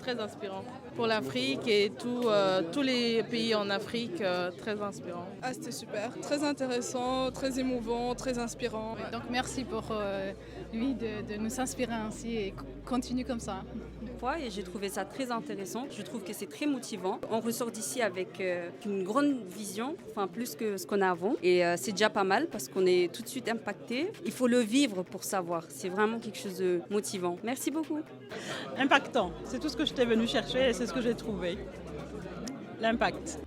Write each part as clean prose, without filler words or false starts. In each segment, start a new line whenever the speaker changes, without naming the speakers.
très inspirant. Pour l'Afrique et tous les pays en Afrique, très inspirant.
Ah, c'était super, très intéressant, très émouvant, très inspirant.
Donc merci pour lui de nous inspirer ainsi et continue comme ça.
Et j'ai trouvé ça très intéressant. Je trouve que c'est très motivant. On ressort d'ici avec une grande vision, enfin plus que ce qu'on a avant. Et c'est déjà pas mal parce qu'on est tout de suite impacté. Il faut le vivre pour savoir. C'est vraiment quelque chose de motivant. Merci beaucoup.
Impactant, c'est tout ce que j'étais venue chercher et c'est ce que j'ai trouvé. L'impact.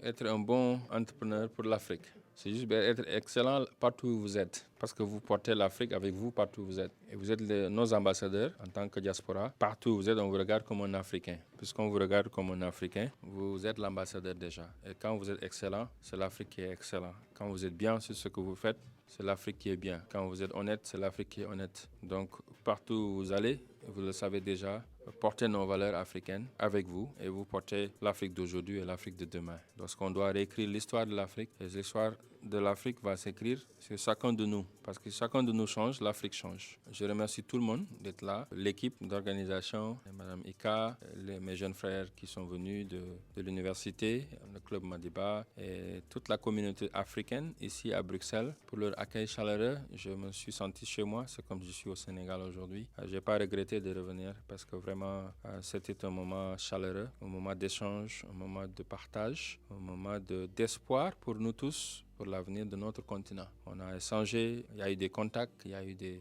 Être un bon entrepreneur pour l'Afrique. C'est juste être excellent partout où vous êtes. Parce que vous portez l'Afrique avec vous partout où vous êtes. Et vous êtes nos ambassadeurs en tant que diaspora. Partout où vous êtes, on vous regarde comme un Africain. Puisqu'on vous regarde comme un Africain, vous êtes l'ambassadeur déjà. Et quand vous êtes excellent, c'est l'Afrique qui est excellent. Quand vous êtes bien sur ce que vous faites, c'est l'Afrique qui est bien. Quand vous êtes honnête, c'est l'Afrique qui est honnête. Donc partout où vous allez, vous le savez déjà, portez nos valeurs africaines avec vous et vous portez l'Afrique d'aujourd'hui et l'Afrique de demain. Lorsqu'on doit réécrire l'histoire de l'Afrique, et l'histoire de l'Afrique va s'écrire sur chacun de nous. Parce que chacun de nous change, l'Afrique change. Je remercie tout le monde d'être là, l'équipe d'organisation, Mme Ika, mes jeunes frères qui sont venus de l'université, le club Madiba et toute la communauté africaine ici à Bruxelles pour leur accueil chaleureux. Je me suis senti chez moi, c'est comme je suis au Sénégal aujourd'hui. Je n'ai pas regretté de revenir parce que vraiment c'était un moment chaleureux, un moment d'échange, un moment de partage, un moment d'espoir pour nous tous, pour l'avenir de notre continent. On a échangé, il y a eu des contacts,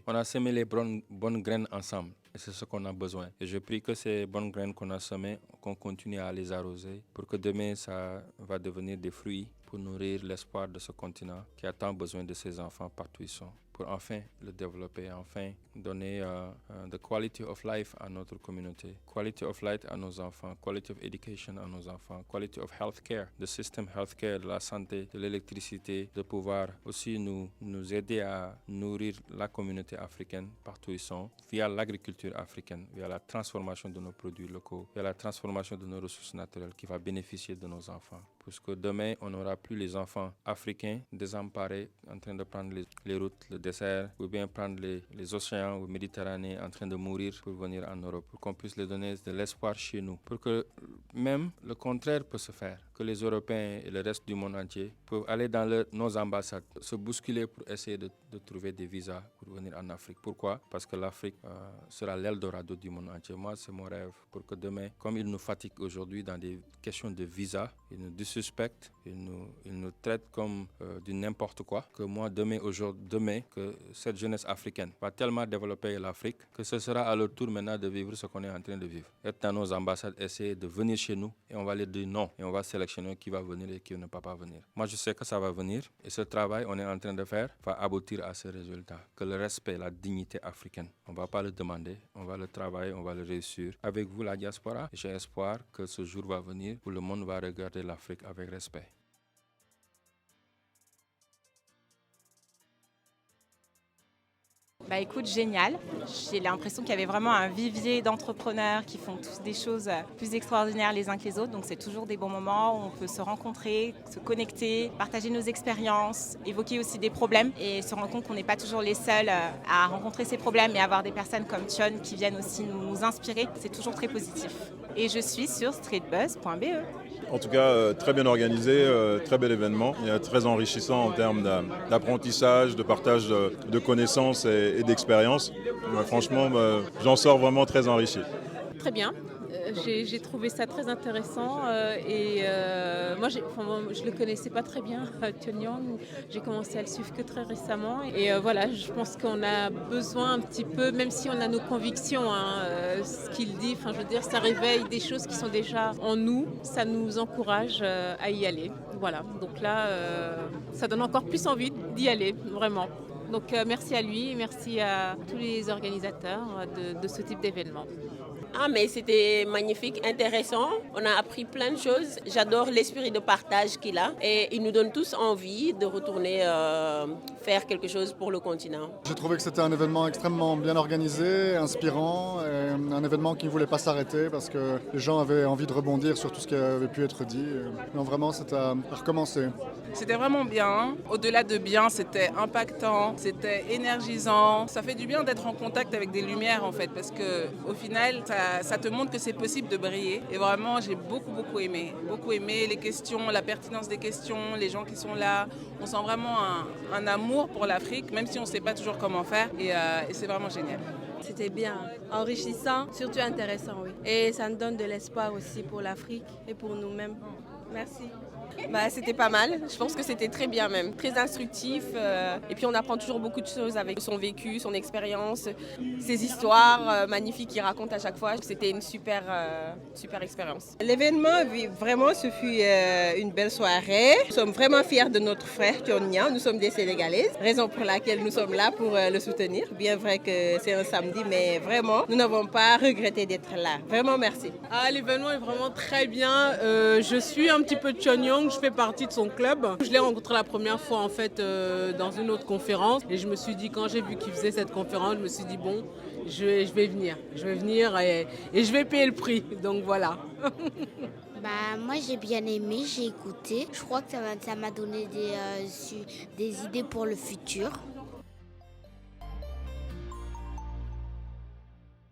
on a semé les bonnes graines ensemble. Et c'est ce qu'on a besoin. Et je prie que ces bonnes graines qu'on a semées, qu'on continue à les arroser pour que demain, ça va devenir des fruits pour nourrir l'espoir de ce continent qui a tant besoin de ses enfants partout où ils sont, pour enfin le développer, enfin donner the quality of life à notre communauté, quality of life à nos enfants, quality of education à nos enfants, quality of healthcare, the system healthcare, de la santé, de l'électricité, de pouvoir aussi nous aider à nourrir la communauté africaine partout où ils sont, via l'agriculture africaine, via la transformation de nos produits locaux, via la transformation de nos ressources naturelles qui va bénéficier de nos enfants. Puisque demain, on n'aura plus les enfants africains désemparés en train de prendre les routes, le désert, ou bien prendre les océans ou Méditerranée en train de mourir pour venir en Europe, pour qu'on puisse leur donner de l'espoir chez nous, pour que même le contraire peut se faire, que les Européens et le reste du monde entier peuvent aller dans nos ambassades, se bousculer pour essayer de trouver des visas pour venir en Afrique. Pourquoi? Parce que l'Afrique sera l'Eldorado du monde entier. Moi, c'est mon rêve, pour que demain, comme ils nous fatiguent aujourd'hui dans des questions de visa, ils nous disrespectent, ils nous traitent comme du n'importe quoi, que moi, demain, que cette jeunesse africaine va tellement développer l'Afrique que ce sera à leur tour maintenant de vivre ce qu'on est en train de vivre. Être dans nos ambassades, essayer de venir chez nous et on va leur dire non. Et on va sélectionner qui va venir et qui ne peut pas venir. Moi, je sais que ça va venir et ce travail on est en train de faire va aboutir à ce résultat. Que le respect, la dignité africaine, on ne va pas le demander, on va le travailler, on va le réussir. Avec vous, la diaspora, j'ai espoir que ce jour va venir où le monde va regarder l'Afrique avec respect.
Bah écoute, génial. J'ai l'impression qu'il y avait vraiment un vivier d'entrepreneurs qui font tous des choses plus extraordinaires les uns que les autres. Donc c'est toujours des bons moments où on peut se rencontrer, se connecter, partager nos expériences, évoquer aussi des problèmes et se rendre compte qu'on n'est pas toujours les seuls à rencontrer ces problèmes et avoir des personnes comme Chon qui viennent aussi nous inspirer. C'est toujours très positif. Et je suis sur streetbuzz.be.
En tout cas, très bien organisé, très bel événement, très enrichissant en termes d'apprentissage, de partage de connaissances et d'expériences. Franchement, j'en sors vraiment très enrichi.
Très bien. J'ai trouvé ça très intéressant moi je le connaissais pas très bien, Chon Young. J'ai commencé à le suivre que très récemment et voilà, je pense qu'on a besoin un petit peu, même si on a nos convictions, ce qu'il dit, je veux dire, ça réveille des choses qui sont déjà en nous, ça nous encourage à y aller. Voilà, donc là, ça donne encore plus envie d'y aller, vraiment. Donc merci à lui, merci à tous les organisateurs de ce type d'événement.
Ah mais c'était magnifique, intéressant, on a appris plein de choses, j'adore l'esprit de partage qu'il a et il nous donne tous envie de retourner faire quelque chose pour le continent.
J'ai trouvé que c'était un événement extrêmement bien organisé, inspirant, et un événement qui ne voulait pas s'arrêter parce que les gens avaient envie de rebondir sur tout ce qui avait pu être dit. Donc vraiment, c'était à recommencer.
C'était vraiment bien. Au-delà de bien, c'était impactant, c'était énergisant. Ça fait du bien d'être en contact avec des lumières en fait, parce que au final, ça te montre que c'est possible de briller. Et vraiment, j'ai beaucoup aimé les questions, la pertinence des questions, les gens qui sont là. On sent vraiment un amour pour l'Afrique, même si on ne sait pas toujours comment faire. Et c'est vraiment génial.
C'était bien, enrichissant, surtout intéressant, oui. Et ça nous donne de l'espoir aussi pour l'Afrique et pour nous-mêmes. Merci.
C'était pas mal, je pense que c'était très bien même, très instructif et puis on apprend toujours beaucoup de choses avec son vécu, son expérience, ses histoires magnifiques qu'il raconte à chaque fois. C'était une super expérience.
L'événement, vraiment, ce fut une belle soirée. Nous sommes vraiment fiers de notre frère Thione-Niang, nous sommes des Sénégalaises, raison pour laquelle nous sommes là pour le soutenir. Bien vrai que c'est un samedi, mais vraiment, nous n'avons pas regretté d'être là. Vraiment, merci.
L'événement est vraiment très bien. Je suis un petit peu Thione-Niang. Je fais partie de son club. Je l'ai rencontré la première fois en fait dans une autre conférence et je me suis dit, quand j'ai vu qu'il faisait cette conférence, je me suis dit bon, je vais venir et je vais payer le prix. Donc voilà.
Moi j'ai bien aimé, j'ai écouté. Je crois que ça m'a donné des idées pour le futur.